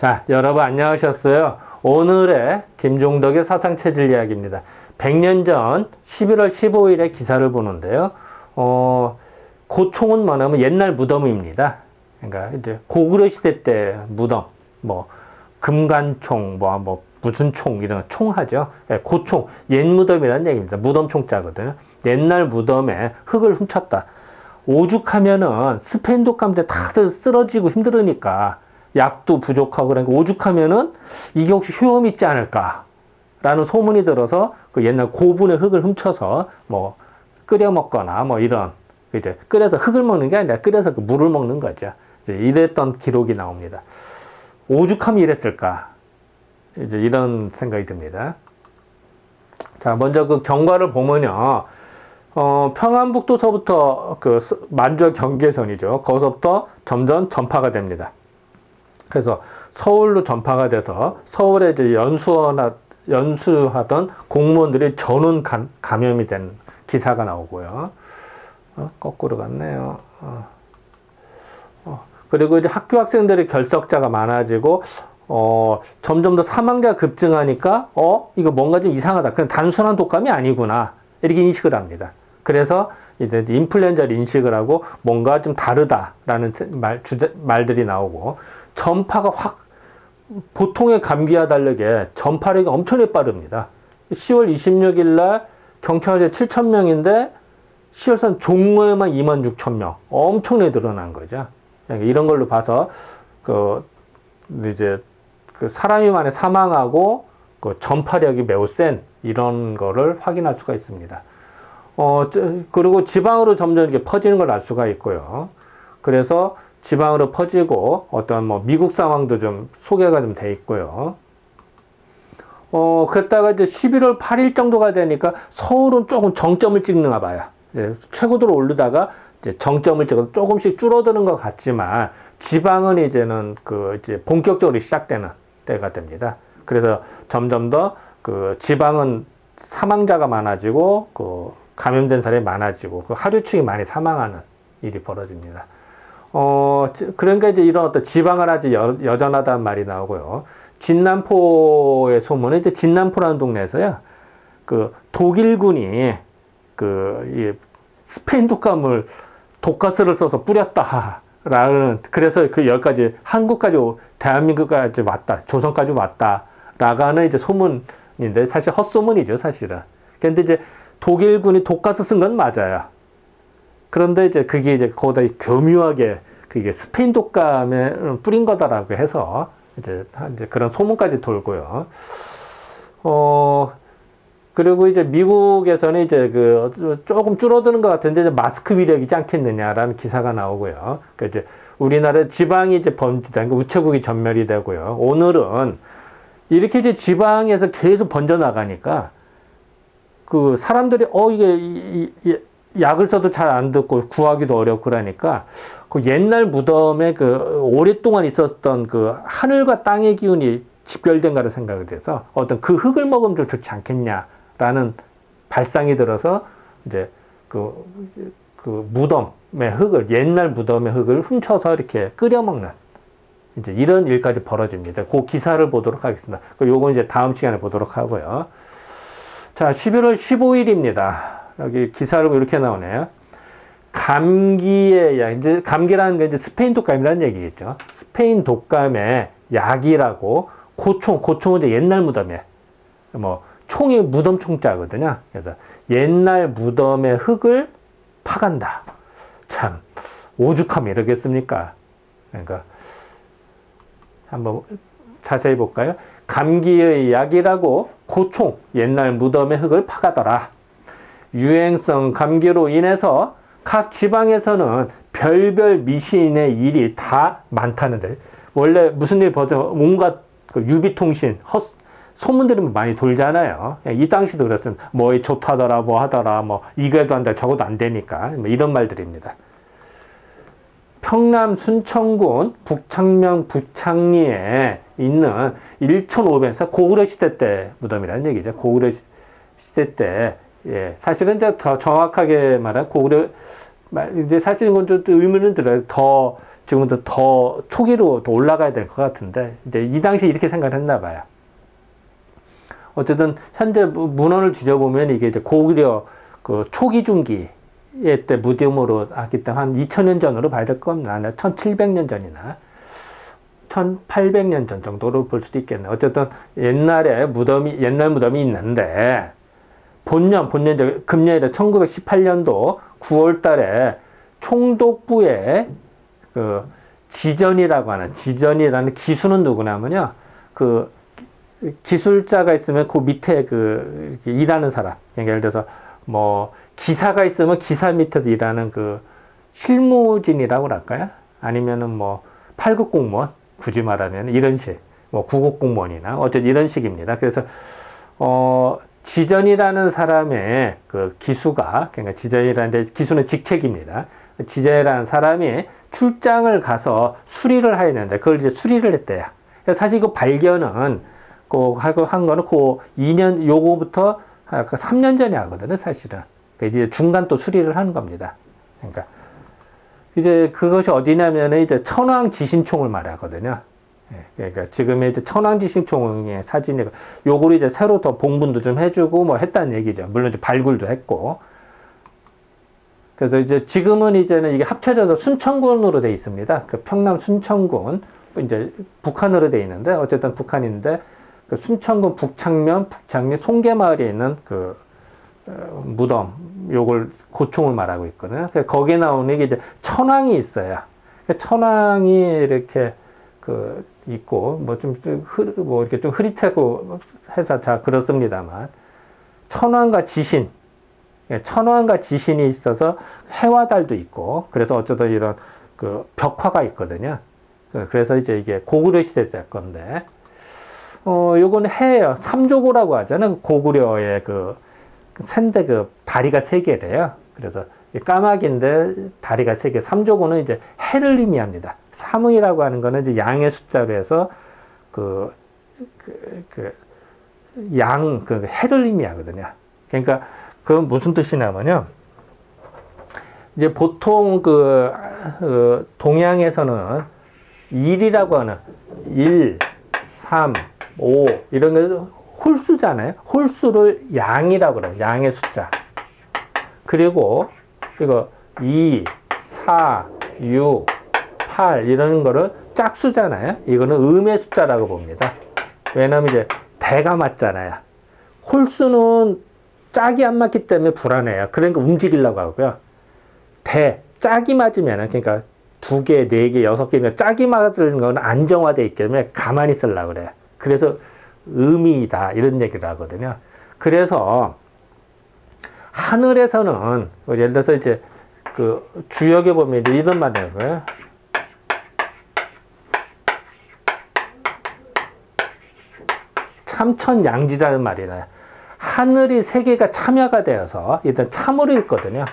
자, 여러분 안녕하셨어요? 오늘의 김종덕의 사상체질 이야기입니다. 100년 전 11월 15일에 기사를 보는데요. 고총은 뭐냐면 옛날 무덤입니다. 그러니까 이제 고구려 시대 때 무덤, 뭐 금관총, 무슨 총 이런 총하죠. 예, 고총, 옛 무덤이라는 얘기입니다. 무덤 총자거든요. 옛날 무덤에 흙을 훔쳤다. 오죽하면은 스페인 독감 때 다들 쓰러지고 힘들으니까 약도 부족하고 그러니까 오죽하면은 이게 혹시 효험 있지 않을까라는 소문이 들어서 그 옛날 고분의 흙을 훔쳐서 뭐 끓여 먹거나 뭐 이런 이제 끓여서 흙을 먹는 게 아니라 끓여서 그 물을 먹는 거죠. 이제 이랬던 기록이 나옵니다. 오죽하면 이랬을까? 이제 이런 생각이 듭니다. 자, 먼저 그 경과를 보면요. 평안북도서부터 그 만주와 경계선이죠. 거기서부터 점점 전파가 됩니다. 그래서 서울로 전파가 돼서 서울에 이제 연수하던 공무원들이 전원 감염이 된 기사가 나오고요. 거꾸로 갔네요. 그리고 이제 학교 학생들의 결석자가 많아지고, 점점 더 사망자가 급증하니까, 이거 뭔가 좀 이상하다. 그냥 단순한 독감이 아니구나. 이렇게 인식을 합니다. 그래서 이제 인플루엔자를 인식을 하고 뭔가 좀 다르다라는 말들이 나오고, 전파가 보통의 감기와 다르게 전파력이 엄청나게 빠릅니다. 10월 26일 날 경찰이 7,000명인데 10월선 종로에만 26,000명. 엄청나게 늘어난 거죠. 이런 걸로 봐서, 이제, 사람이 많이 사망하고, 전파력이 매우 센, 이런 거를 확인할 수가 있습니다. 그리고 지방으로 점점 이렇게 퍼지는 걸 알 수가 있고요. 그래서 지방으로 퍼지고, 어떤 미국 상황도 좀 소개가 좀 돼 있고요. 그랬다가 이제 11월 8일 정도가 되니까 서울은 조금 정점을 찍는가 봐요. 최고도로 오르다가 이제 정점을 찍어서 조금씩 줄어드는 것 같지만 지방은 이제는 이제 본격적으로 시작되는 때가 됩니다. 그래서 점점 더 지방은 사망자가 많아지고 감염된 사람이 많아지고 하류층이 많이 사망하는 일이 벌어집니다. 그러니까 이제 이런 어떤 지방은 아직 여전하다는 말이 나오고요. 진남포의 소문은 이제 진남포라는 동네에서요. 독일군이 이 스페인 독감을 독가스를 써서 뿌렸다라는 그래서 여기까지 한국까지 대한민국까지 왔다 조선까지 왔다라는 이제 소문인데 사실 헛소문이죠 사실은. 그런데 이제 독일군이 독가스 쓴 건 맞아요. 그런데 이제 그게 이제 거기다 교묘하게 그게 스페인 독감에 뿌린 거다라고 해서 이제 그런 소문까지 돌고요. 그리고 이제 미국에서는 이제 조금 줄어드는 것 같은데 이제 마스크 위력이지 않겠느냐라는 기사가 나오고요. 그러니까 이제 우리나라 지방이 이제 번지다, 우체국이 전멸이 되고요. 오늘은 이렇게 이제 지방에서 계속 번져 나가니까 사람들이 이게 약을 써도 잘 안 듣고 구하기도 어렵고 그러니까 옛날 무덤에 오랫동안 있었던 하늘과 땅의 기운이 집결된가를 생각이 돼서 어떤 흙을 먹으면 좀 좋지 않겠냐라는 발상이 들어서 이제 무덤의 흙을 옛날 무덤의 흙을 훔쳐서 이렇게 끓여 먹는 이제 이런 일까지 벌어집니다. 그 기사를 보도록 하겠습니다. 요건 이제 다음 시간에 보도록 하고요. 자, 11월 15일입니다. 여기 기사를 이렇게 나오네요. 감기의 약, 이제 감기라는 게 이제 스페인 독감이라는 얘기겠죠. 스페인 독감의 약이라고 고총은 이제 옛날 무덤에 총이 무덤 총자거든요. 그래서 옛날 무덤의 흙을 파간다. 참 오죽하면 이러겠습니까? 그러니까 한번 자세히 볼까요? 감기의 약이라고 고총 옛날 무덤의 흙을 파가더라. 유행성 감기로 인해서 각 지방에서는 별별 미신의 일이 다 많다는데 원래 무슨 일 벌어져 온갖 유비통신 소문들이 많이 돌잖아요. 이 당시도 그랬습니다. 좋다더라 뭐 하더라 이거도 한다 저거도 안 되니까 이런 말들입니다. 평남 순천군 북창명 부창리에 있는 1500사 고구려 시대 때 무덤이라는 얘기죠. 고구려 시대 때 사실은 이제 더 정확하게 말하면 고구려 이제 사실 이건 좀 의문은 들어요. 더 지금부터 더 초기로 더 올라가야 될 것 같은데, 이제 이 당시 이렇게 생각을 했나 봐요. 어쨌든, 현재 문헌을 뒤져보면 이게 이제 고구려 그 초기 중기에 때 무덤으로 하기 때문에 한 2000년 전으로 봐야 될 겁니다. 1700년 전이나 1800년 전 정도로 볼 수도 있겠네. 어쨌든, 옛날 무덤이 있는데, 금년이다 1918년도 9월 달에 총독부에 그 지전이라는 기수는 누구냐면요. 그 기술자가 있으면 그 밑에 그 일하는 사람. 그러니까 예를 들어서 뭐 기사가 있으면 기사 밑에서 일하는 그 실무진이라고 할까요? 아니면은 뭐 8급 공무원, 굳이 말하면 이런 식. 뭐 9급 공무원이나 어쨌든 이런 식입니다. 그래서 지전이라는 사람의 그 기수가, 그러니까 지전이라는 기수는 직책입니다. 지전이라는 사람이 출장을 가서 수리를 해야 되는데, 그걸 이제 수리를 했대요. 그래서 사실 그 발견은, 한 거는 2년, 요거부터 3년 전에 하거든요, 사실은. 그러니까 이제 중간 또 수리를 하는 겁니다. 그러니까, 이제 그것이 어디냐면은 이제 천왕지신총을 말하거든요. 그러니까 지금의 이제 천왕지신총의 사진이, 요거를 이제 새로 더 봉분도 좀 해주고 뭐 했다는 얘기죠. 물론 이제 발굴도 했고. 그래서 이제 지금은 이제는 이게 합쳐져서 순천군으로 돼 있습니다. 그 평남 순천군, 이제 북한으로 돼 있는데, 어쨌든 북한인데, 그 순천군 북창면 송계마을에 있는 그 무덤, 요걸 고총을 말하고 있거든요. 거기에 나오는 게 이제 천왕이 있어요. 천왕이 이렇게 그 있고, 뭐 이렇게 좀 흐릿하고 해서 잘 그렇습니다만, 천왕과 지신이 있어서 해와 달도 있고, 그래서 어쩌다 이런 그 벽화가 있거든요. 그래서 이제 이게 고구려 시대 때 건데, 요거는 해예요. 삼조고라고 하잖아요. 고구려의 그 샌데 그 다리가 3개래요. 그래서 까마귀인데 다리가 3개. 삼조고는 이제 해를 의미합니다. 삼의라고 하는 거는 이제 양의 숫자로 해서 해를 의미하거든요. 그러니까 그건 무슨 뜻이냐면요. 이제 보통 동양에서는 일이라고 하는 1, 3, 5 이런 게 홀수잖아요. 홀수를 양이라고 그래요. 양의 숫자. 그리고 이거 2, 4, 6, 8 이런 거를 짝수잖아요. 이거는 음의 숫자라고 봅니다. 왜냐면 이제 대가 맞잖아요. 홀수는 짝이 안 맞기 때문에 불안해요. 그러니까 움직이려고 하고요. 짝이 맞으면, 그러니까 2개, 4개, 6개, 짝이 맞은 건 안정화되어 있기 때문에 가만히 있으려고 그래요. 그래서 의미이다, 이런 얘기를 하거든요. 그래서 하늘에서는, 예를 들어서 이제 그 주역에 보면 이제 이런 말이에요. 참천양지라는 말이나요. 하늘이 3개가 참여가 되어서 일단 참으로 읽거든요.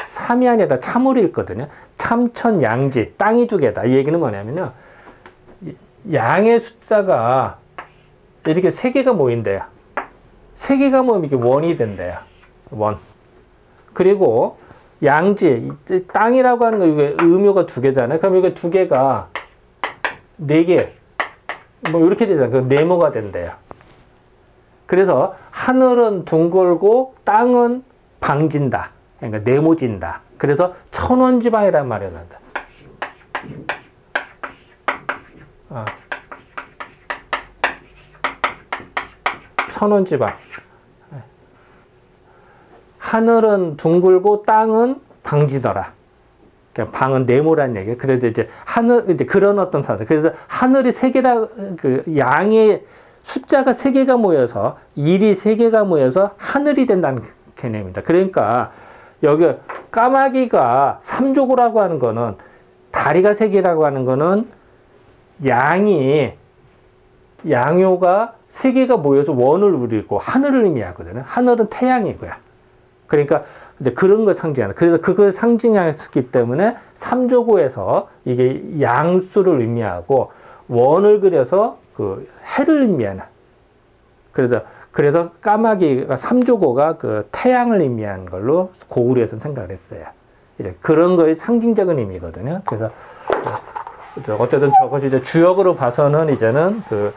삼이 아니라 참으로 읽거든요. 참천양지, 땅이 2개다. 이 얘기는 뭐냐면요. 양의 숫자가 이렇게 3개가 모인대요. 3개가 모이면 이게 원이 된대요. 원. 그리고 양지, 땅이라고 하는 거 이게 음요가 2개잖아요. 그럼 이게 2개가 4개, 뭐 이렇게 되잖아요. 그럼 네모가 된대요. 그래서 하늘은 둥글고 땅은 방진다. 그러니까 네모진다. 그래서 천원지방이라는 말이 나온다. 천원지방. 하늘은 둥글고 땅은 방지더라. 그러니까 방은 네모란 얘기예요. 그래서 이제 이제 그런 어떤 사실. 그래서 하늘이 3개라, 양의 숫자가 3개가 모여서, 일이 3개가 모여서 하늘이 된다는 개념입니다. 그러니까 여기 까마귀가 삼조고라고 하는 거는, 다리가 3개라고 하는 거는 양요가 3개가 모여서 원을 이루고 하늘을 의미하거든요. 하늘은 태양이고요. 그러니까 이제 그런 걸 상징하는. 그래서 그걸 상징했기 때문에 삼조고에서 이게 양수를 의미하고 원을 그려서 그 해를 의미하는. 그래서 까마귀가 삼조고가 그 태양을 의미하는 걸로 고구려에서는 생각을 했어요. 이제 그런 거의 상징적인 의미거든요. 그래서 어쨌든 저것이 이제 주역으로 봐서는 이제는 그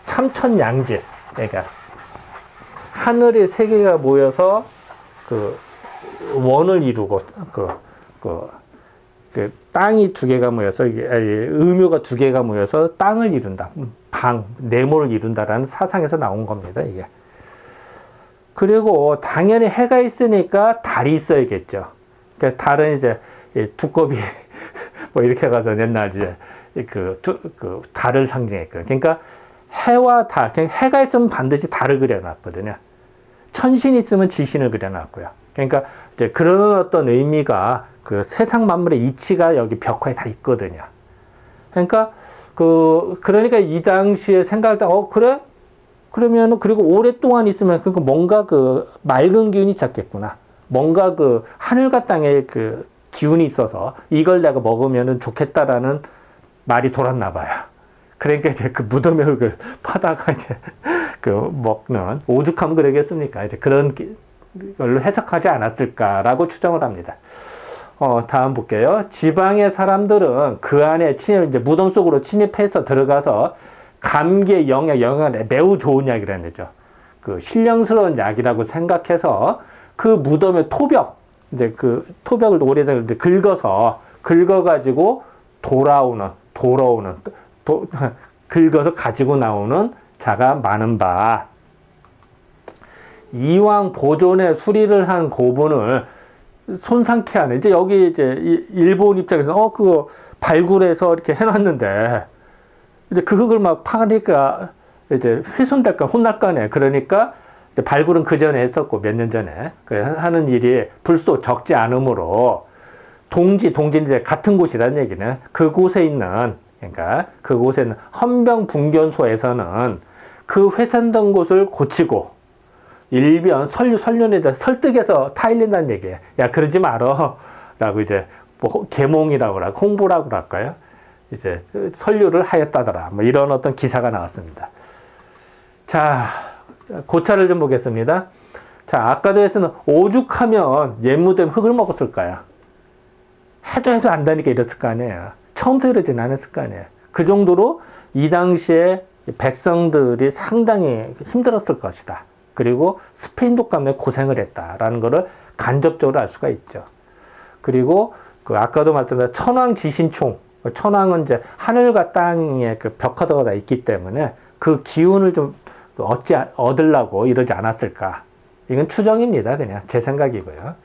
참천양지, 그러니까 하늘의 세 개가 모여서 그 원을 이루고 그 땅이 두 개가 모여서 음요가 두 개가 모여서 땅을 이룬다, 네모를 이룬다라는 사상에서 나온 겁니다, 이게. 그리고 당연히 해가 있으니까 달이 있어야겠죠. 그러니까 달은 이제 두꺼비 뭐 이렇게 가서 옛날 이제 그 달을 상징했거든요. 그러니까 해와 달, 그냥 해가 있으면 반드시 달을 그려놨거든요. 천신이 있으면 지신을 그려놨고요. 그러니까 이제 그런 어떤 의미가 그 세상 만물의 이치가 여기 벽화에 다 있거든요. 그러니까 그러니까 이 당시에 생각할 때 그래? 그러면 그리고 오랫동안 있으면 그러니까 뭔가 그 맑은 기운이 있었겠구나. 뭔가 그 하늘과 땅의 그 기운이 있어서 이걸 내가 먹으면 좋겠다라는 말이 돌았나 봐요. 그러니까 이제 그 무덤의 흙을 파다가 이제 그 먹는 오죽하면 그러겠습니까? 이제 그런 걸로 해석하지 않았을까라고 추정을 합니다. 다음 볼게요. 지방의 사람들은 그 안에 이제 무덤 속으로 침입해서 들어가서 감기의 영양에 매우 좋은 약이라는 거죠. 그 신령스러운 약이라고 생각해서 그 무덤의 토벽, 이제 그 토벽을 오래된 긁어가지고 긁어서 가지고 나오는 자가 많은 바. 이왕 보존에 수리를 한 고분을 손상케 하는, 이제 여기 이제 일본 입장에서 그거 발굴해서 이렇게 해놨는데 이제 그 흙을 막 파니까 이제 훼손될까 혼날까네. 그러니까 이제 발굴은 그 전에 했었고 몇 년 전에 하는 일이 불소 적지 않으므로 동지 이제 같은 곳이라는 얘기는 그곳에 있는, 그러니까 그곳에 있는 헌병분견소에서는 그 훼손된 곳을 고치고 일변 설륜에 설득해서 타일린다는 얘기예요. 야, 그러지 말어 라고 이제 뭐 계몽이라고 할까, 홍보라고 할까요? 이제 설류를 하였다더라. 뭐 이런 어떤 기사가 나왔습니다. 자, 고차를 좀 보겠습니다. 자, 아까도 했으면 오죽하면 옛무덤 흙을 먹었을까요? 해도 안다니까 이랬을 거 아니에요. 처음부터 이러진 않았을 거 아니에요. 그 정도로 이 당시에 백성들이 상당히 힘들었을 것이다. 그리고 스페인 독감에 고생을 했다라는 것을 간접적으로 알 수가 있죠. 그리고 그 아까도 말씀드린 천왕지신총, 천왕은 이제 하늘과 땅에 그 벽화도가 다 있기 때문에 그 기운을 좀 얻으려고 이러지 않았을까. 이건 추정입니다. 그냥 제 생각이고요.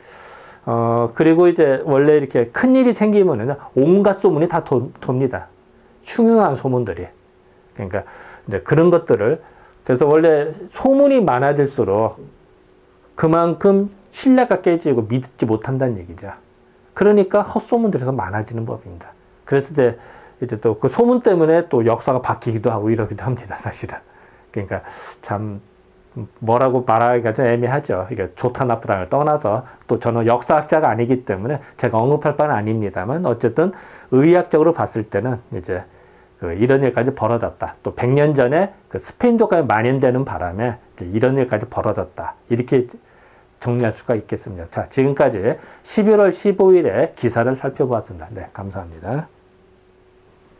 그리고 이제 원래 이렇게 큰 일이 생기면은 온갖 소문이 다 돕니다. 흉흉한 소문들이. 그러니까 이제 그런 것들을, 그래서 원래 소문이 많아질수록 그만큼 신뢰가 깨지고 믿지 못한다는 얘기죠. 그러니까 헛소문들이 더 많아지는 법입니다. 그래서 이제 또 그 소문 때문에 또 역사가 바뀌기도 하고 이러기도 합니다, 사실은. 그러니까 참 뭐라고 말하기가 좀 애매하죠. 이게 좋다 나쁘다를 떠나서, 또 저는 역사학자가 아니기 때문에 제가 언급할 바는 아닙니다만, 어쨌든 의학적으로 봤을 때는 이제 이런 일까지 벌어졌다. 또 100년 전에 그 스페인 독감이 만연되는 바람에 이런 일까지 벌어졌다. 이렇게 정리할 수가 있겠습니다. 자, 지금까지 11월 15일에 기사를 살펴보았습니다. 네, 감사합니다.